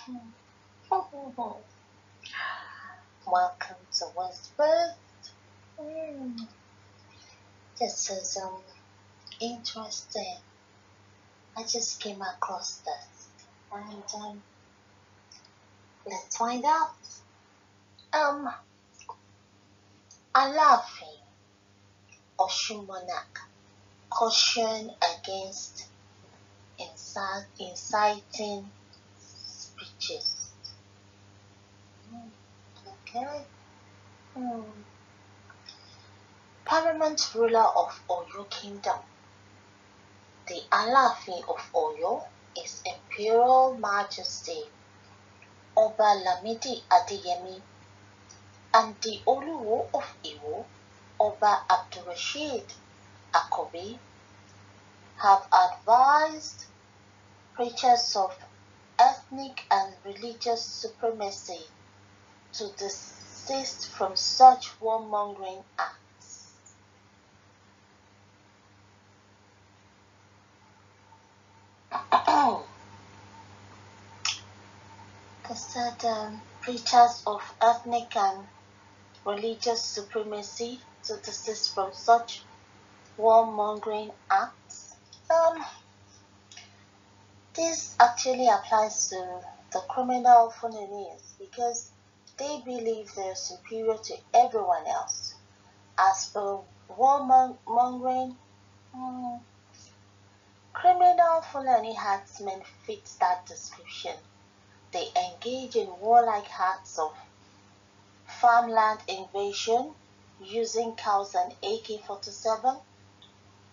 Welcome to WISPERS. This is interesting. I just came across this, and let's find out. Alaafin, Osun monarch, caution against inciting speeches. Okay. Paramount ruler of Oyo Kingdom, the Alaafin of Oyo, His Imperial Majesty Oba Lamidi Adeyemi, and the Owuye of Iwo, Oba Abdulrasheed Akobi, have advised preachers of ethnic and religious supremacy to desist from such warmongering acts. They said preachers of ethnic and religious supremacy to desist from such warmongering acts. This actually applies to the criminal Fulanese because they believe they're superior to everyone else. As for warmongering, criminal Fulani herdsmen fit that description. They engage in warlike acts of farmland invasion using cows and AK-47,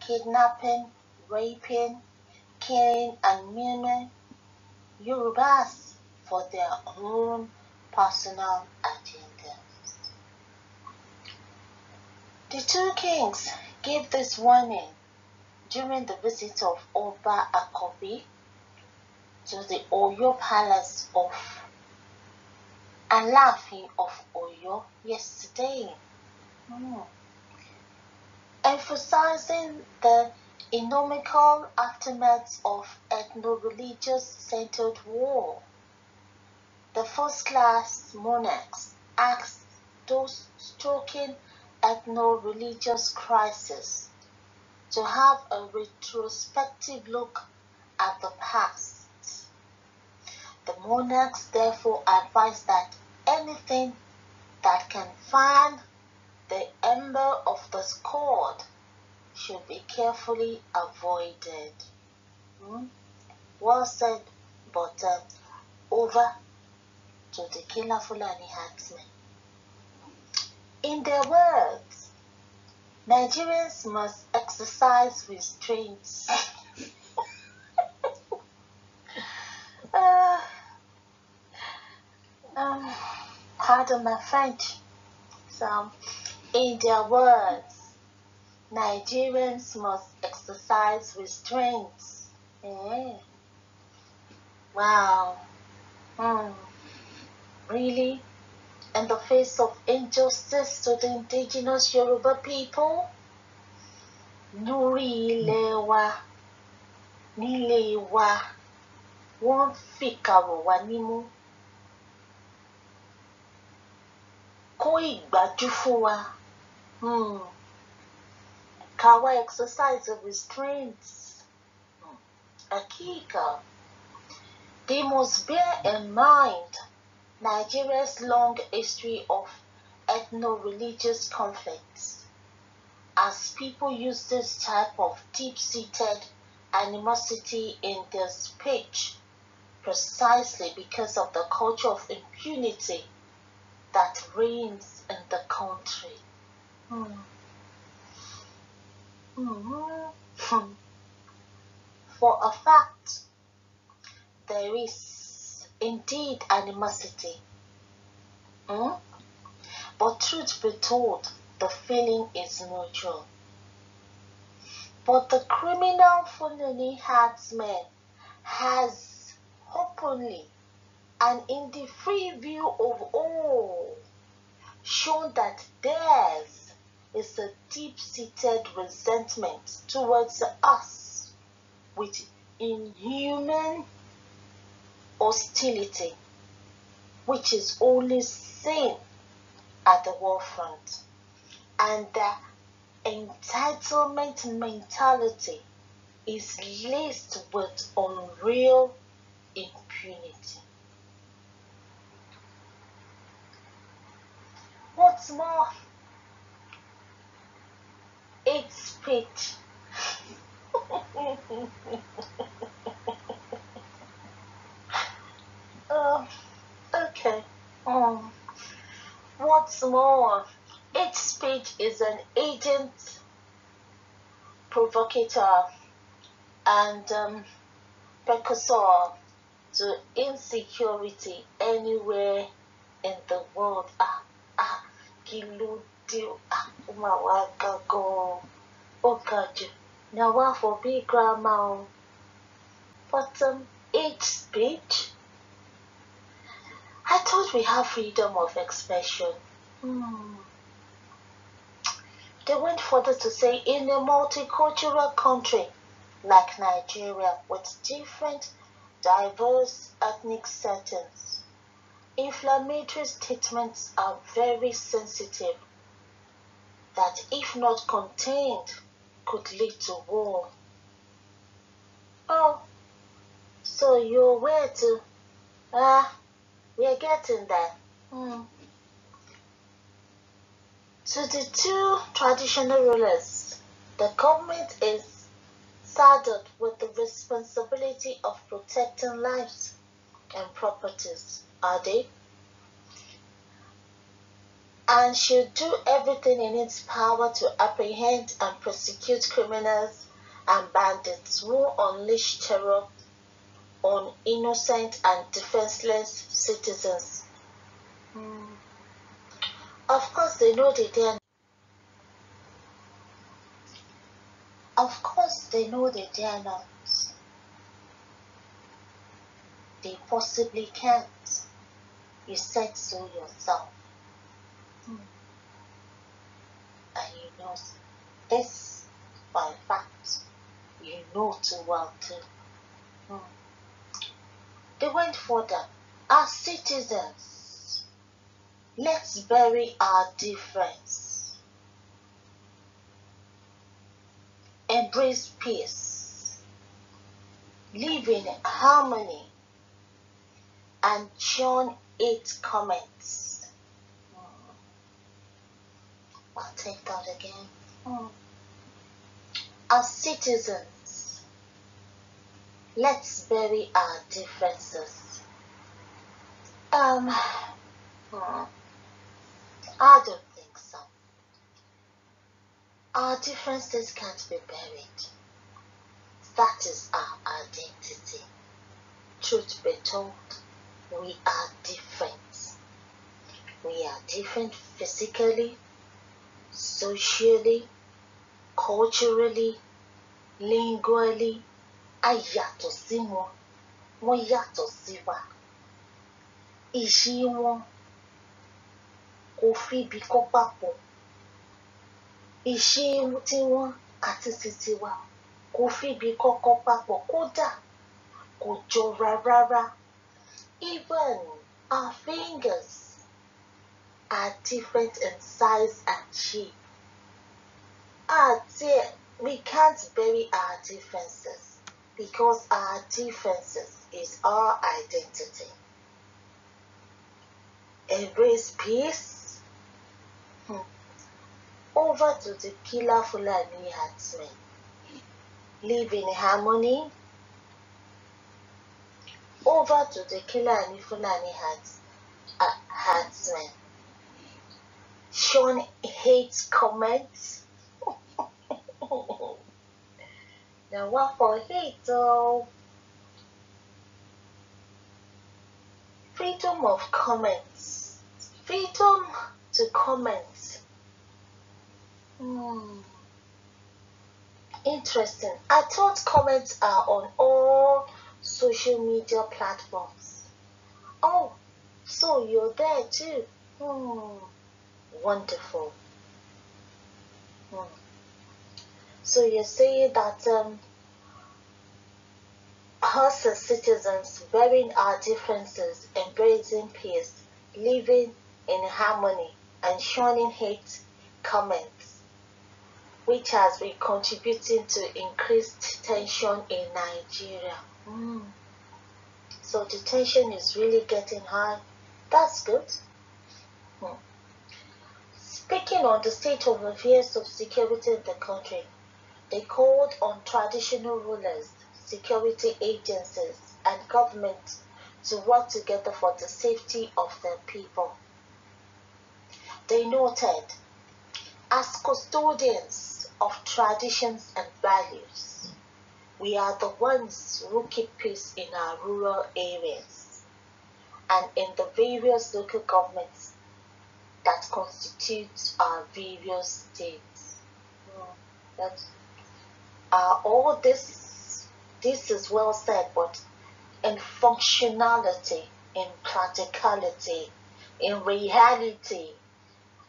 kidnapping, raping, killing and maiming Yorubas for their own personal agendas. The two kings gave this warning during the visit of Oba Akobi to the Oyo Palace of Alaafin of Oyo yesterday, emphasizing the inimical aftermaths of ethno-religious centered war. The first-class monarchs asked those stoking ethno-religious crisis to have a retrospective look at the past. The monarchs therefore advised that anything that can fan the ember of the discord should be carefully avoided. Well said, but over to the killer Fulani herdsmen. In their words, Nigerians must exercise restraints. Pardon my French. So, in their words, Nigerians must exercise restraints. Wow. Really? In the face of injustice to the indigenous Yoruba people? Lórí ilẹ̀ wa, nílé wa, wọ́n fìkà rọ̀ wá nímú. Kó ìgbájú fún wa. Ká wá exercise of restraints. Akika. They must bear in mind Nigeria's long history of ethno-religious conflicts, as people use this type of deep-seated animosity in their speech precisely because of the culture of impunity that reigns in the country. For a fact, there is indeed animosity. But truth be told, the feeling is mutual. But the criminal Fulani herdsman has openly and in the free view of all shown that theirs is a deep-seated resentment towards us with inhuman hostility which is only seen at the war front, and the entitlement mentality is laced with unreal impunity. What's more, its speech okay. What's more, each speech is an agent, provocateur, and precursor to insecurity anywhere in the world. Kiludio, umawagago, okaju. Now, for big grandma, but each speech, I thought we have freedom of expression. They went further to say, in a multicultural country like Nigeria with different, diverse ethnic settings, inflammatory statements are very sensitive that, if not contained, could lead to war. Oh, so you're aware too? We're getting there. To the two traditional rulers, the government is saddled with the responsibility of protecting lives and properties, are they? And should do everything in its power to apprehend and prosecute criminals and bandits who unleash terror on innocent and defenseless citizens. Of course they know they dare. Of course they know they dare not. They possibly can't. You said so yourself. And you know this by fact. You know too well too. They went further. As citizens, let's bury our difference. Embrace peace. Live in harmony. And shun its comments. I'll take that again. As citizens, let's bury our differences. I don't think so. Our differences can't be buried. That is our identity. Truth be told, we are different. We are different physically, socially, culturally, lingually. A yàtọ̀ sí wọn, wọ́n yàtọ̀ sí wa. Ìṣe wọn kò fi ibi kọ́ papọ̀. Ìṣe tiwọn àti titiwa kò fi ibi kọ́kọ́ papọ̀, kódà kò jọra rárá. Even our fingers are different in size and shape. We can't bury our differences because our differences is our identity. Embrace peace. Over to the killer Fulani herdsmen. Live in harmony. Over to the killer Fulani herdsmen. Shun hate comments. Now what for hate though? Freedom of comments. Freedom to comment. Interesting. I thought comments are on all social media platforms. Oh, so you're there too. Wonderful. So you're saying that Us as citizens, bearing our differences, embracing peace, living in harmony, and shunning hate comments, which has been contributing to increased tension in Nigeria. So the tension is really getting high. That's good. Speaking on the state of affairs of security in the country, they called on traditional rulers, security agencies, and government to work together for the safety of their people. They noted, as custodians of traditions and values, we are the ones who keep peace in our rural areas and in the various local governments that constitute our various states. All this is well said, but in functionality, in practicality, in reality,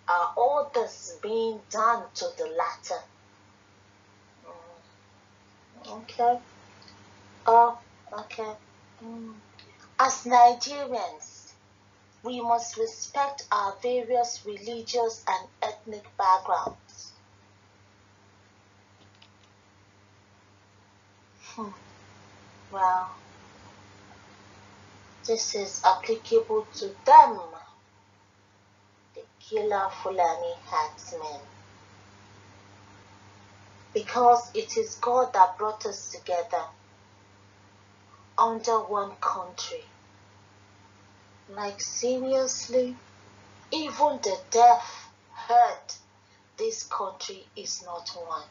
are all this being done to the latter? Okay. Okay. As Nigerians, we must respect our various religious and ethnic backgrounds. Well, this is applicable to them, the killer Fulani herdsmen, because it is God that brought us together under one country. Like seriously, even the deaf heard this country is not one.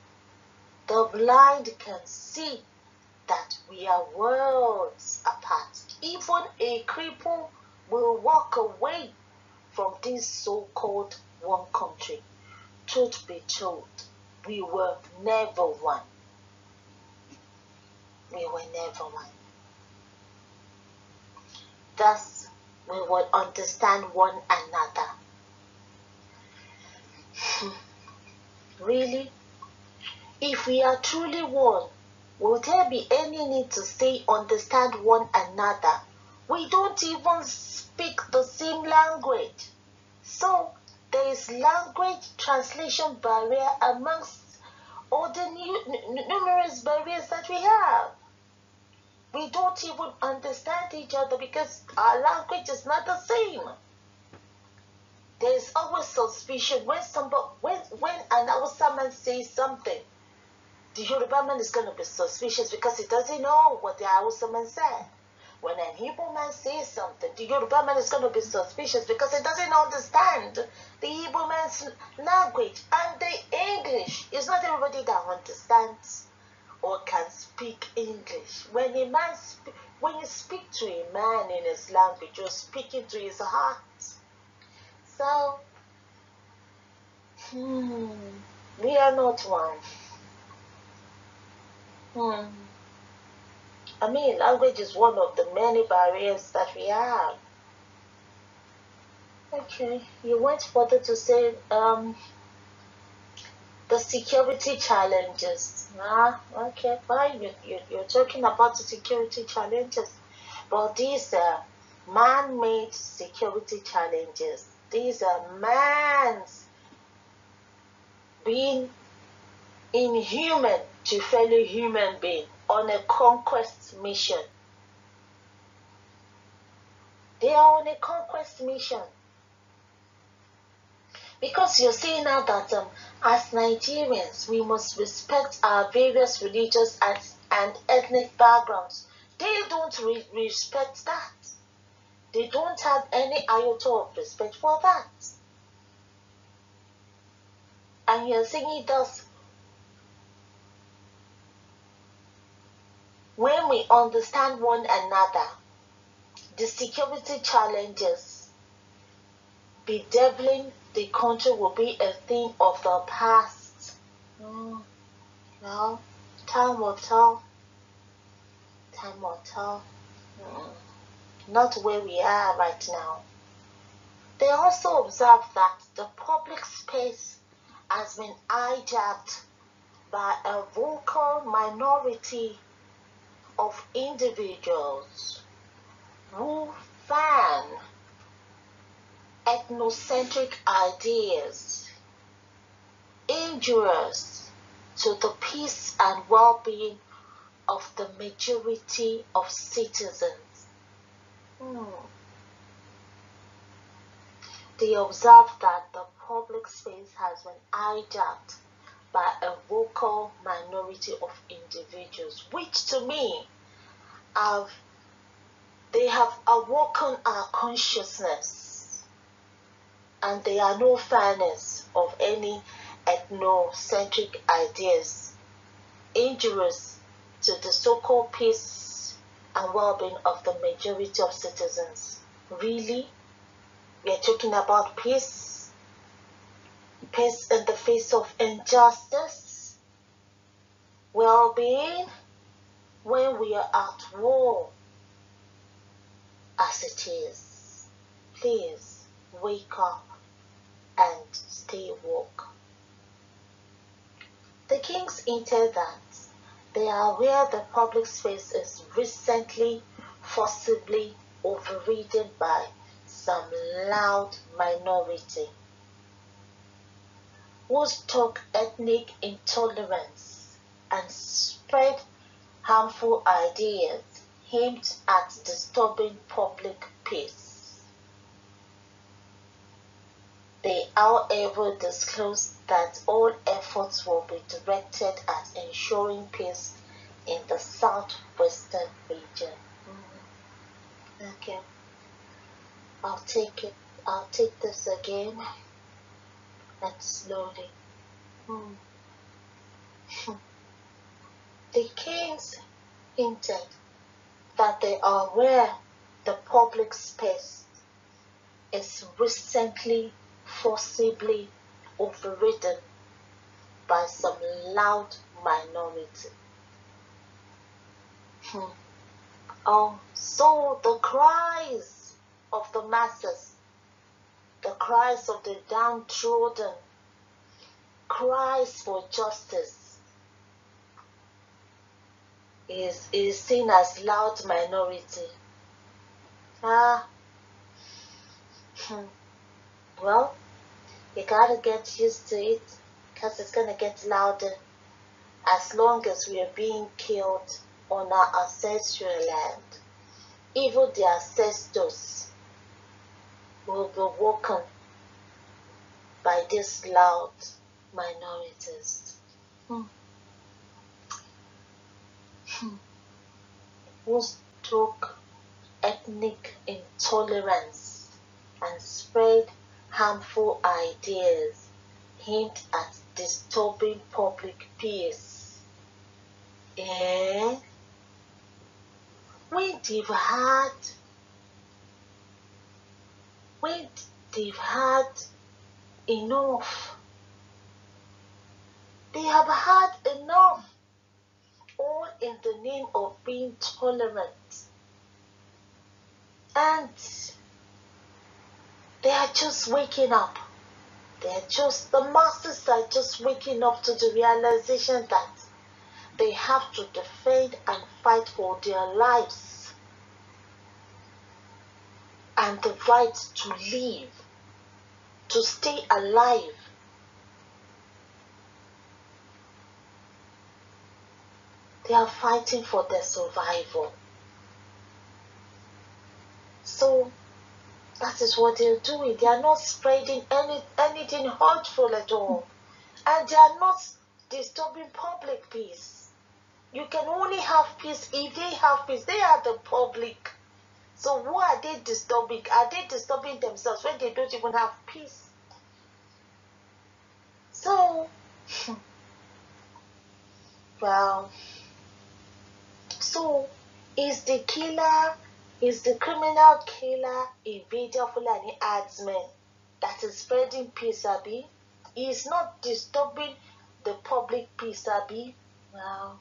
The blind can see that we are worlds apart. Even a cripple will walk away from this so-called one country. Truth be told, we were never one. We were never one. Thus, we will understand one another. Really? If we are truly one, will there be any need to say understand one another? We don't even speak the same language. So, there is language translation barrier amongst all the numerous barriers that we have. We don't even understand each other because our language is not the same. There is always suspicion when an Hausa man says something. The Yoruba man is going to be suspicious because he doesn't know what the Hausa man said. When an Igbo man says something, the Yoruba man is going to be suspicious because he doesn't understand the Igbo man's language and the English. It's not everybody that understands or can speak English. When you speak to a man in his language, you're speaking to his heart. So, we are not one. I mean, language is one of the many barriers that we have. Okay, you went further to say the security challenges. Okay, fine. You're talking about the security challenges, but these are man-made security challenges. These are man's being inhuman to fellow human being on a conquest mission. They are on a conquest mission. Because you're saying now that as Nigerians, we must respect our various religious and ethnic backgrounds. They don't respect that. They don't have any iota of respect for that. And you're saying it does. When we understand one another, the security challenges bedeviling the country will be a thing of the past. Well, time will tell. Time will tell. Not where we are right now. They also observe that the public space has been hijacked by a vocal minority of individuals who fan ethnocentric ideas injurious to the peace and well-being of the majority of citizens. They observe that the public space has been hijacked by a vocal minority of individuals, which to me they have awoken our consciousness, and there are no fairness of any ethnocentric ideas injurious to the so-called peace and well-being of the majority of citizens. Really? We are talking about peace? Peace in the face of injustice? Well-being? When we are at war as it is. Please wake up and stay woke. The kings hinted that they are aware the public space is recently forcibly overridden by some loud minority who stoke ethnic intolerance and spread harmful ideas aimed at disturbing public peace. They, however, disclosed that all efforts will be directed at ensuring peace in the southwestern region. Okay, I'll take it. I'll take this again and slowly. The kings hinted that they are aware the public space is recently forcibly overridden by some loud minority. So the cries of the masses, the cries of the downtrodden, cries for justice is seen as loud minority. Well, you gotta get used to it, because it's gonna get louder as long as we are being killed on our ancestral land. Even the ancestors will be woken by these loud minorities. Who stoke ethnic intolerance and spread harmful ideas aimed at disturbing public peace. When they've had enough, they have had enough, all in the name of being tolerant. And they are just waking up. The masses are just waking up to the realization that they have to defend and fight for their lives and the right to live, to stay alive. They are fighting for their survival. So that is what they're doing. They are not spreading anything hurtful at all. And they are not disturbing public peace. You can only have peace if they have peace. They are the public. So who are they disturbing? Are they disturbing themselves when they don't even have peace? So, well, so is the criminal killer invader Fulani herdsman that is spreading peace, Abi? He is not disturbing the public peace, Abi? Well,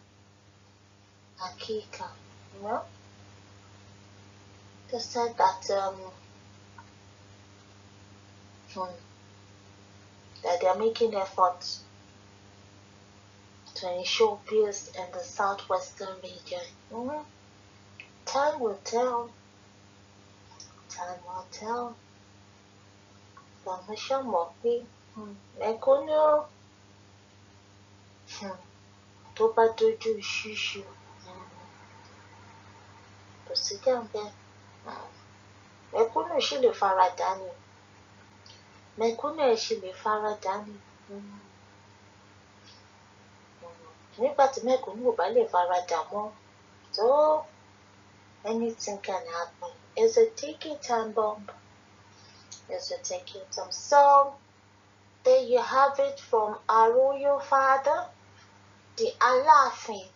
Akika, you know? They said that that they are making efforts to ensure peace in the southwestern region. Time will tell. Time will tell. Permission mọ̀ pé mẹ̀kúnnù tó bá dojú ṣíṣú kò sí jàǹbẹ́. Mẹ̀kúnnù ṣì lè faradà ni. Mẹ̀kúnnù ẹ̀ ṣì lè faradà ni. Nígbà tí mẹ̀kúnnù ò bá lè faradà mọ́, so anything can happen. It's a ticking time bomb. It's a ticking time. So there you have it from our royal father, the Alaafin,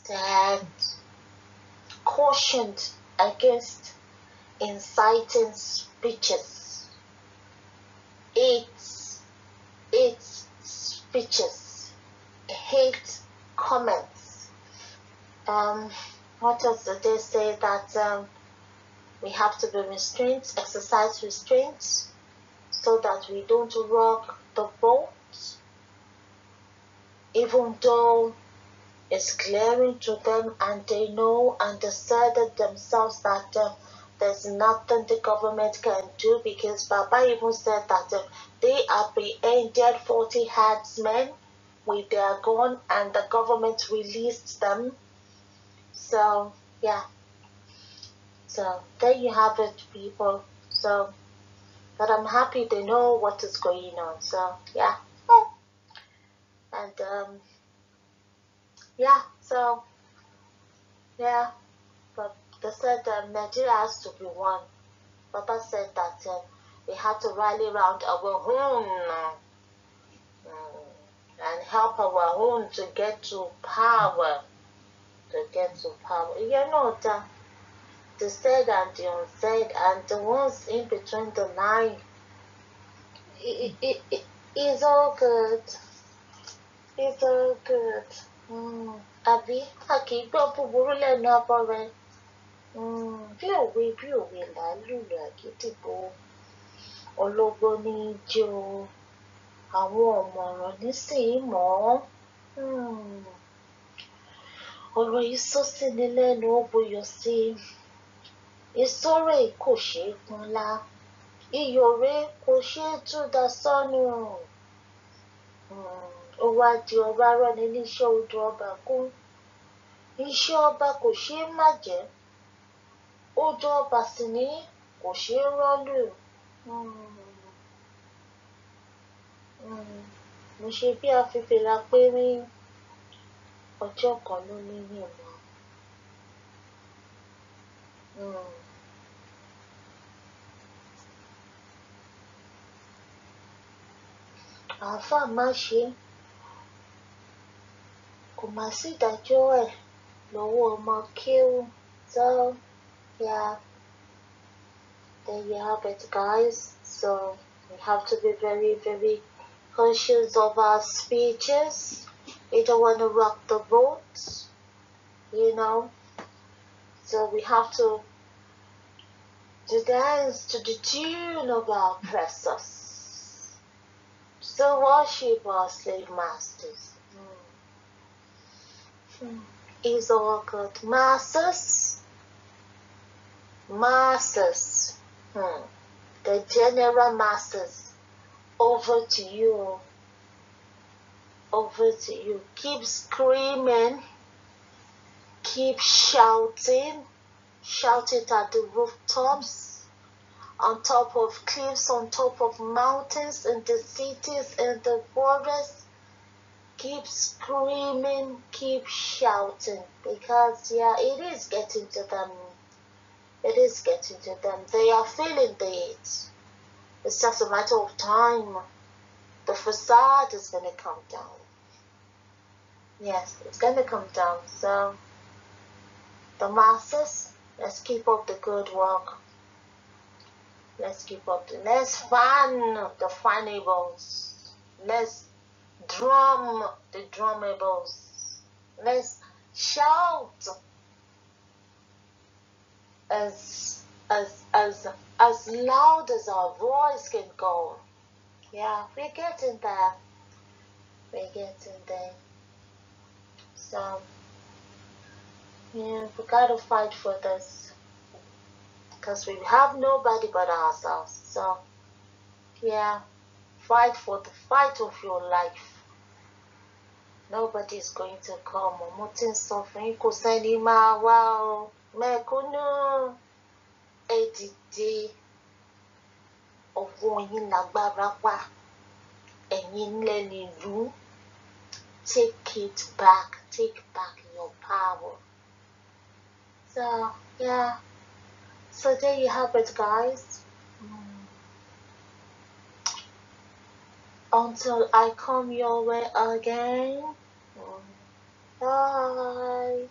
that cautioned against inciting speeches. Hate speeches, hate comments. What else did they say? That we have to be restrained, exercise restraint, so that we don't rock the boat, even though it's glaring to them and they know and decided themselves that there's nothing the government can do, because Baba even said that they apprehended 40 herdsmen with their gun and the government released them. So yeah, so there you have it, people. So but I'm happy they know what is going on. So yeah. And yeah, so yeah, but they said Nigeria has to be one. Papa said that we have to rally around our own and help our own to get to power. You know that the said and the unsaid and the ones in between the line, it is all good. It's all good. Àbí a kì í gbọ́ búburú lẹ́nu abọ́ rẹ̀. Bí òwe là á lùlù àgídìgbò. Ológbò ní í jó. Àwọn ọ̀mọ̀ràn nísìnyí mọ̀ ọ́. Ọ̀rọ̀ yìí sọ sí ni lẹ́nu ó buyọ̀ sí. Ìsọ̀rọ̀ yìí kò ṣeé pọ́nlá. Iyọ̀ rẹ̀ kò ṣeé tú dà sọ́nù. Ó wá di ọba rọ́ni níṣẹ́ odò ọba kún. Iṣẹ́ ọba kò ṣeé má jẹ́. Odò ọba sì ní kò ṣeé rọ́lù. Mo ṣe bí afífìlà péré ọjọ́ kan ló ní ìmọ̀. Àáfàá má ṣe kò má sí ìdájọ́ ẹ̀ lọ́wọ́ ọmọ kéwú. So yeah, there you have it, guys. So we have to be very, very conscious of our speeches. We don't want to rock the boat, you know. So we have to dance to the tune of our oppressors. So worship our slave masters. Is all good. Masters, the general masters, over to you. Keep screaming, keep shouting, shout it at the rooftops, on top of cliffs, on top of mountains, in the cities, in the forests. Keep screaming, keep shouting, because yeah, it is getting to them. They are feeling the heat. It's just a matter of time. The facade is going to come down. Yes, it's going to come down. So the masses, let's keep up the good work. Let's fan the funnables. Let's drum the drummables. Let's shout as loud as our voice can go. Yeah, we're getting there. We're getting there. So, yeah, we gotta fight for this because we have nobody but ourselves. So, yeah, fight for the fight of your life. Nobody is going to come. Mo ti ń sọ fún yín kò sẹ́ni máa wá o. Mẹ̀kúnnù ẹ dìde, ọwọ́ yín lágbára wà. Ẹ̀yin lẹ nílùú. Take it back. Take back your power. So, yeah. So there you have it, guys. Until I come your way again. Bye.